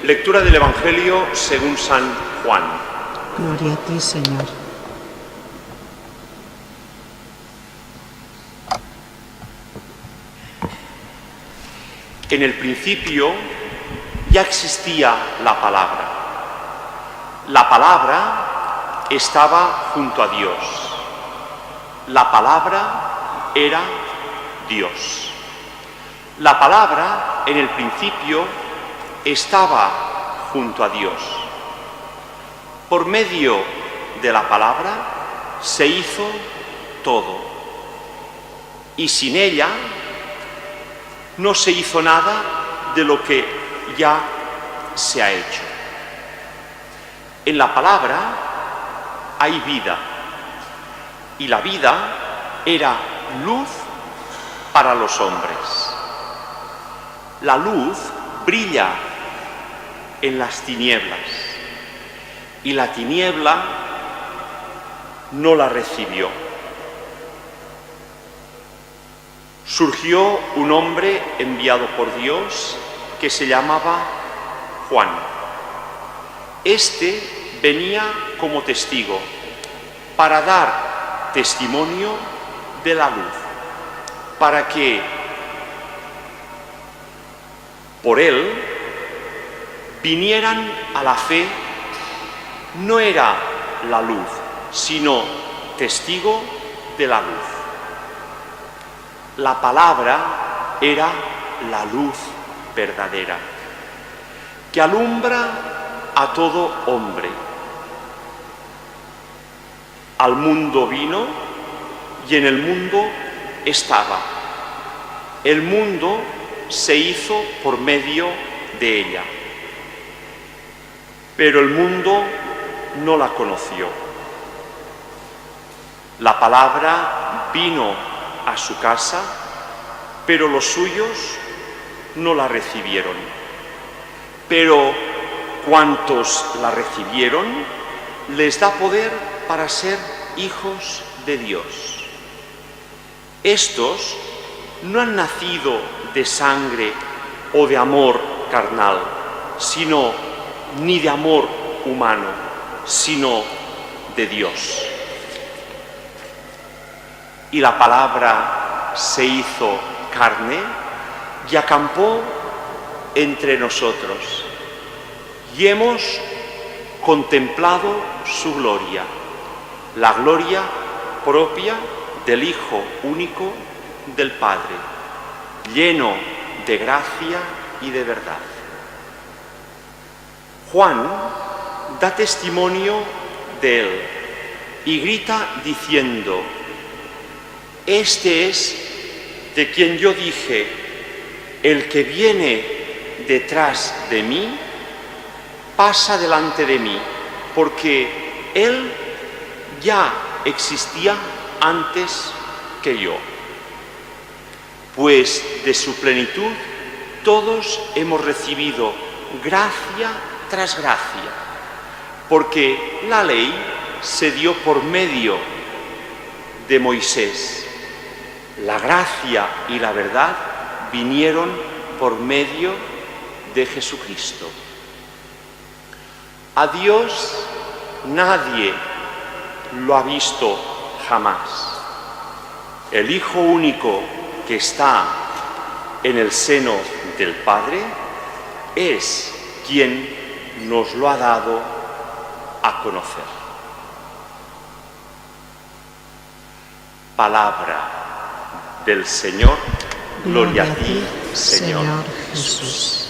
Lectura del Evangelio según San Juan. Gloria a ti, Señor. En el principio ya existía la palabra. La palabra estaba junto a Dios. La palabra era Dios. La palabra en el principio estaba junto a Dios. Por medio de la palabra se hizo todo. Y sin ella no se hizo nada de lo que ya se ha hecho. En la palabra hay vida, y la vida era luz para los hombres. La luz brilla en las tinieblas, y la tiniebla no la recibió. Surgió un hombre enviado por Dios que se llamaba Juan. Este venía como testigo para dar testimonio de la luz, para que por él vinieran a la fe. No era la luz, sino testigo de la luz. La palabra era la luz verdadera, que alumbra a todo hombre. Al mundo vino y en el mundo estaba. El mundo se hizo por medio de ella, pero el mundo no la conoció. La palabra vino a su casa, pero los suyos no la recibieron. Pero cuantos la recibieron, les da poder para ser hijos de Dios. Estos no han nacido de sangre o de amor carnal, sino ni de amor humano, sino de Dios. Y la palabra se hizo carne y acampó entre nosotros, y hemos contemplado su gloria, la gloria propia del Hijo único del Padre, lleno de gracia y de verdad. Juan da testimonio de él y grita diciendo: este es de quien yo dije, el que viene detrás de mí pasa delante de mí, porque él ya existía antes que yo. Pues de su plenitud todos hemos recibido gracia tras gracia, porque la ley se dio por medio de Moisés. La gracia y la verdad vinieron por medio de Jesucristo. A Dios nadie lo ha visto jamás. El Hijo único que está en el seno del Padre es quien nos lo ha dado a conocer. Palabra del Señor. Gloria a ti, Señor Jesús.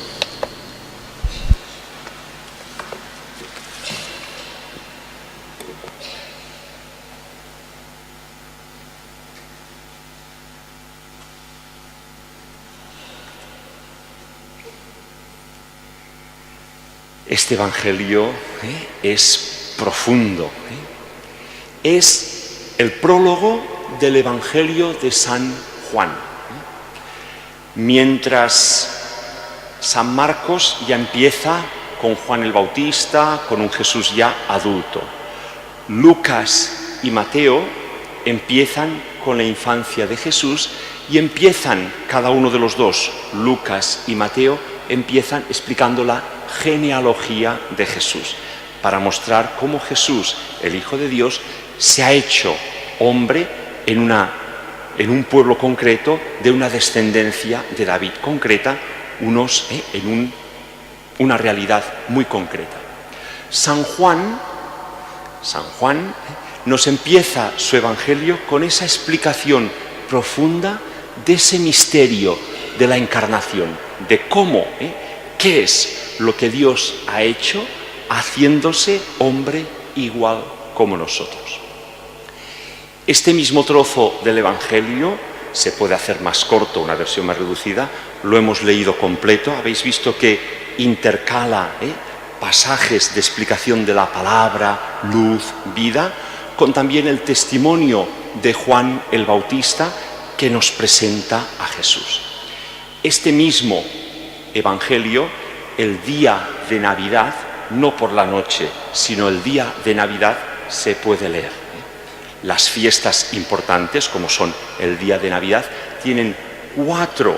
Este Evangelio es profundo. Es el prólogo del Evangelio de San Juan. Mientras San Marcos ya empieza con Juan el Bautista, con un Jesús ya adulto. Lucas y Mateo empiezan con la infancia de Jesús y empiezan, cada uno de los dos, Lucas y Mateo, empiezan explicando la genealogía de Jesús, para mostrar cómo Jesús, el Hijo de Dios, se ha hecho hombre en un pueblo concreto, de una descendencia de David concreta, en una realidad muy concreta. San Juan nos empieza su Evangelio con esa explicación profunda de ese misterio de la encarnación, de cómo, qué es lo que Dios ha hecho haciéndose hombre igual como nosotros. Este mismo trozo del Evangelio se puede hacer más corto, una versión más reducida, lo hemos leído completo, habéis visto que intercala pasajes de explicación de la palabra, luz, vida, con también el testimonio de Juan el Bautista que nos presenta a Jesús. Este mismo Evangelio, el día de Navidad, no por la noche, sino el día de Navidad, se puede leer. Las fiestas importantes, como son el día de Navidad, tienen 4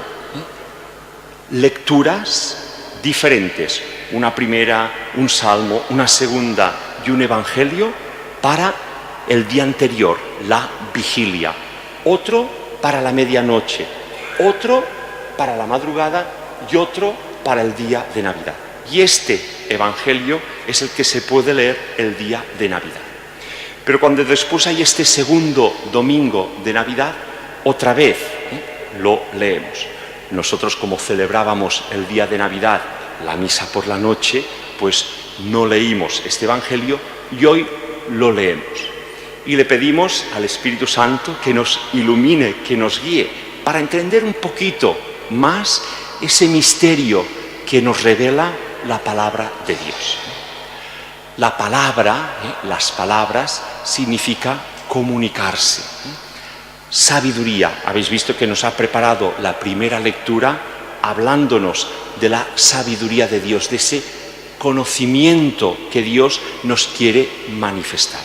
lecturas diferentes. Una primera, un salmo, una segunda y un evangelio para el día anterior, la vigilia. Otro para la medianoche, otro para la madrugada y otro para el día de Navidad. Y este evangelio es el que se puede leer el día de Navidad. Pero cuando después hay este segundo domingo de Navidad, otra vez lo leemos. Nosotros, como celebrábamos el día de Navidad, la misa por la noche, pues no leímos este evangelio y hoy lo leemos. Y le pedimos al Espíritu Santo que nos ilumine, que nos guíe, para entender un poquito más ese misterio que nos revela la palabra de Dios. La palabra, las palabras, significa comunicarse. Sabiduría. Habéis visto que nos ha preparado la primera lectura hablándonos de la sabiduría de Dios, de ese conocimiento que Dios nos quiere manifestar.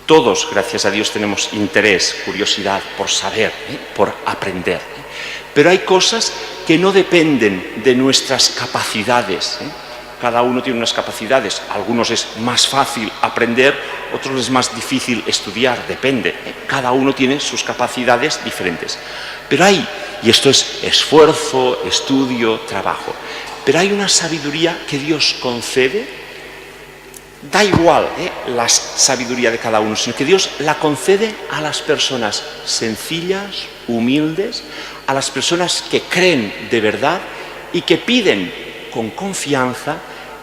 Todos, gracias a Dios, tenemos interés, curiosidad por saber, por aprender. Pero hay cosas que no dependen de nuestras capacidades. Cada uno tiene unas capacidades, a algunos es más fácil aprender, otros es más difícil estudiar, depende. Cada uno tiene sus capacidades diferentes. Pero hay, y esto es esfuerzo, estudio, trabajo, pero hay una sabiduría que Dios concede, da igual la sabiduría de cada uno, sino que Dios la concede a las personas sencillas, humildes, a las personas que creen de verdad y que piden con confianza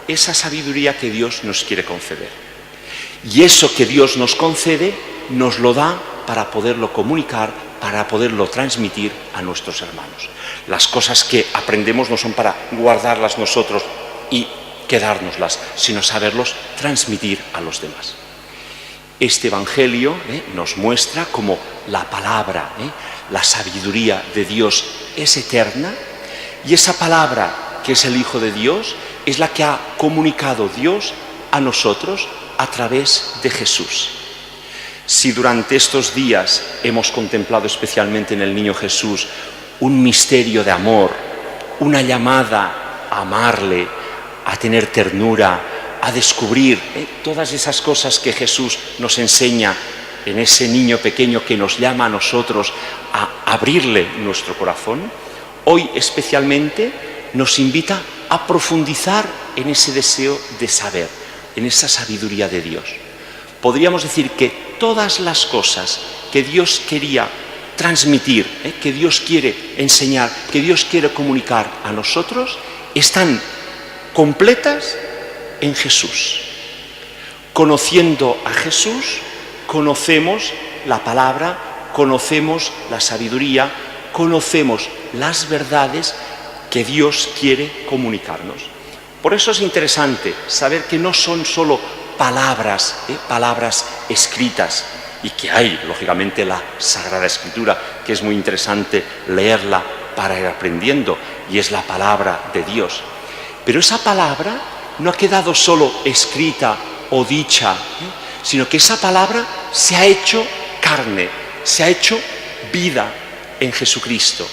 esa sabiduría que Dios nos quiere conceder. Y eso que Dios nos concede, nos lo da para poderlo comunicar, para poderlo transmitir a nuestros hermanos. Las cosas que aprendemos no son para guardarlas nosotros y quedárnoslas, sino saberlos transmitir a los demás. Este Evangelio nos muestra cómo la palabra, la sabiduría de Dios es eterna, y esa palabra, que es el Hijo de Dios, es la que ha comunicado Dios a nosotros a través de Jesús. Si durante estos días hemos contemplado especialmente en el niño Jesús un misterio de amor, una llamada a amarle, a tener ternura, a descubrir todas esas cosas que Jesús nos enseña en ese niño pequeño que nos llama a nosotros a abrirle nuestro corazón, hoy especialmente nos invita a profundizar en ese deseo de saber, en esa sabiduría de Dios. Podríamos decir que todas las cosas que Dios quería transmitir, que Dios quiere enseñar, que Dios quiere comunicar a nosotros, están completas en Jesús. Conociendo a Jesús, conocemos la palabra, conocemos la sabiduría, conocemos las verdades que Dios quiere comunicarnos. Por eso es interesante saber que no son solo palabras escritas, y que hay, lógicamente, la Sagrada Escritura, que es muy interesante leerla para ir aprendiendo, y es la palabra de Dios. Pero esa palabra no ha quedado solo escrita o dicha, sino que esa palabra se ha hecho carne, se ha hecho vida en Jesucristo.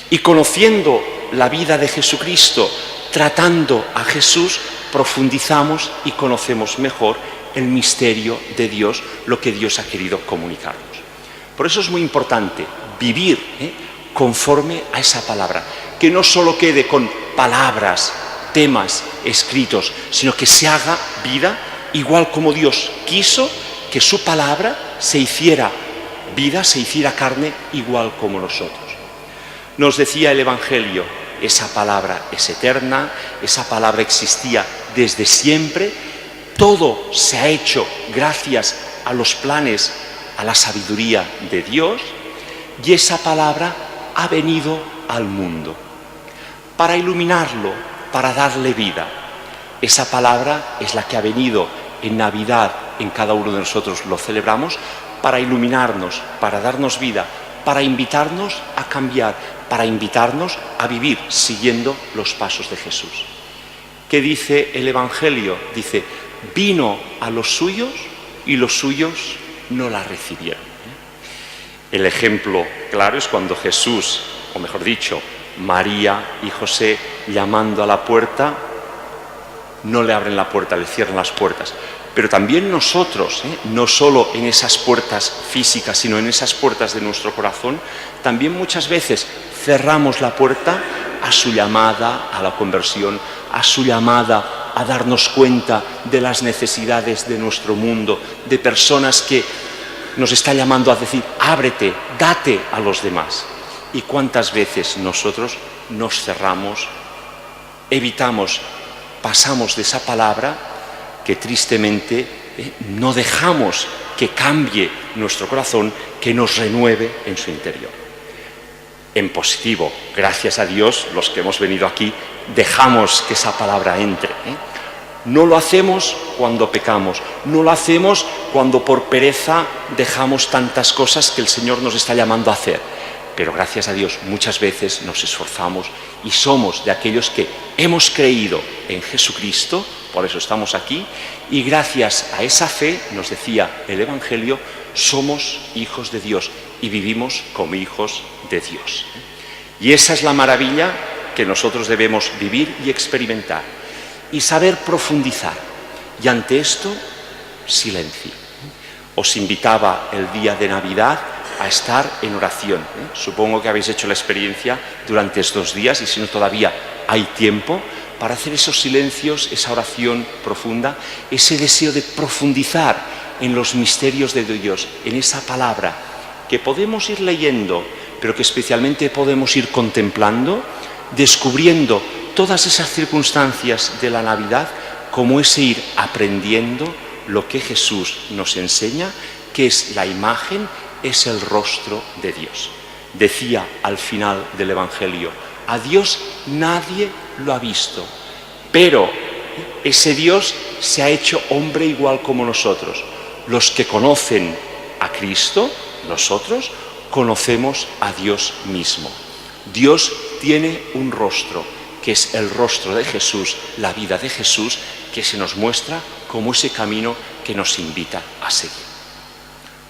Y conociendo la vida de Jesucristo, tratando a Jesús, profundizamos y conocemos mejor el misterio de Dios, lo que Dios ha querido comunicarnos. Por eso es muy importante vivir conforme a esa palabra, que no solo quede con palabras, temas escritos, sino que se haga vida igual como Dios quiso que su palabra se hiciera vida, se hiciera carne igual como nosotros. Nos decía el Evangelio, esa palabra es eterna, esa palabra existía desde siempre, todo se ha hecho gracias a los planes, a la sabiduría de Dios, y esa palabra ha venido al mundo para iluminarlo, para darle vida. Esa palabra es la que ha venido en Navidad, en cada uno de nosotros lo celebramos, para iluminarnos, para darnos vida, para invitarnos a cambiar, para invitarnos a vivir siguiendo los pasos de Jesús. ¿Qué dice el Evangelio? Dice, vino a los suyos y los suyos no la recibieron. El ejemplo claro es cuando Jesús, o mejor dicho, María y José, llamando a la puerta, no le abren la puerta, le cierran las puertas. Pero también nosotros, no solo en esas puertas físicas, sino en esas puertas de nuestro corazón, también muchas veces cerramos la puerta a su llamada a la conversión, a su llamada a darnos cuenta de las necesidades de nuestro mundo, de personas que nos está llamando a decir, ábrete, date a los demás. ¿Y cuántas veces nosotros nos cerramos, evitamos, pasamos de esa palabra que tristemente no dejamos que cambie nuestro corazón, que nos renueve en su interior? En positivo, gracias a Dios, los que hemos venido aquí, dejamos que esa palabra entre. No lo hacemos cuando pecamos, no lo hacemos cuando por pereza dejamos tantas cosas que el Señor nos está llamando a hacer. Pero gracias a Dios muchas veces nos esforzamos y somos de aquellos que hemos creído en Jesucristo, por eso estamos aquí, y gracias a esa fe, nos decía el Evangelio, somos hijos de Dios y vivimos como hijos de Dios. Y esa es la maravilla que nosotros debemos vivir y experimentar y saber profundizar. Y ante esto, silencio. Os invitaba el día de Navidad a estar en oración. Supongo que habéis hecho la experiencia durante estos días y si no todavía hay tiempo para hacer esos silencios, esa oración profunda, ese deseo de profundizar en los misterios de Dios, en esa palabra que podemos ir leyendo, pero que especialmente podemos ir contemplando, descubriendo todas esas circunstancias de la Navidad como ese ir aprendiendo lo que Jesús nos enseña, que es la imagen, es el rostro de Dios. Decía al final del Evangelio, a Dios nadie lo ha visto, pero ese Dios se ha hecho hombre igual como nosotros. Los que conocen a Cristo, nosotros, conocemos a Dios mismo. Dios tiene un rostro, que es el rostro de Jesús, la vida de Jesús, que se nos muestra como ese camino que nos invita a seguir.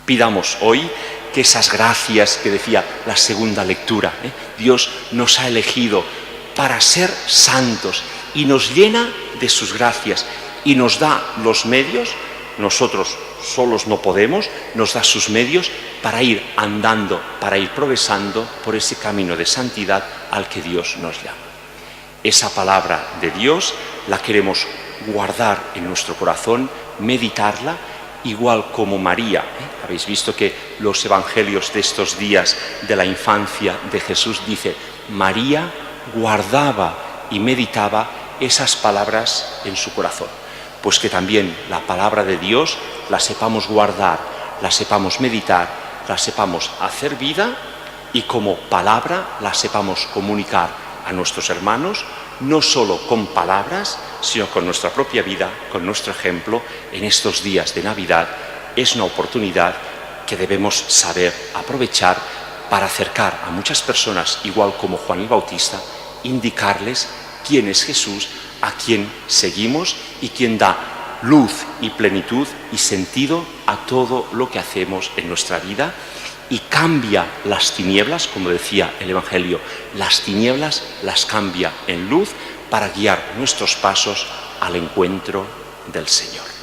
Pidamos hoy que esas gracias que decía la segunda lectura, Dios nos ha elegido para ser santos y nos llena de sus gracias y nos da los medios, nosotros solos no podemos, nos da sus medios para ir andando, para ir progresando por ese camino de santidad al que Dios nos llama. Esa palabra de Dios la queremos guardar en nuestro corazón, meditarla, igual como María. Habéis visto que los evangelios de estos días de la infancia de Jesús dice, María guardaba y meditaba esas palabras en su corazón. Pues que también la palabra de Dios la sepamos guardar, la sepamos meditar, la sepamos hacer vida y como palabra la sepamos comunicar a nuestros hermanos, no solo con palabras, sino con nuestra propia vida, con nuestro ejemplo, en estos días de Navidad. Es una oportunidad que debemos saber aprovechar para acercar a muchas personas, igual como Juan el Bautista, indicarles quién es Jesús, a quién seguimos y quién da luz y plenitud y sentido a todo lo que hacemos en nuestra vida y cambia las tinieblas, como decía el Evangelio, las tinieblas las cambia en luz para guiar nuestros pasos al encuentro del Señor.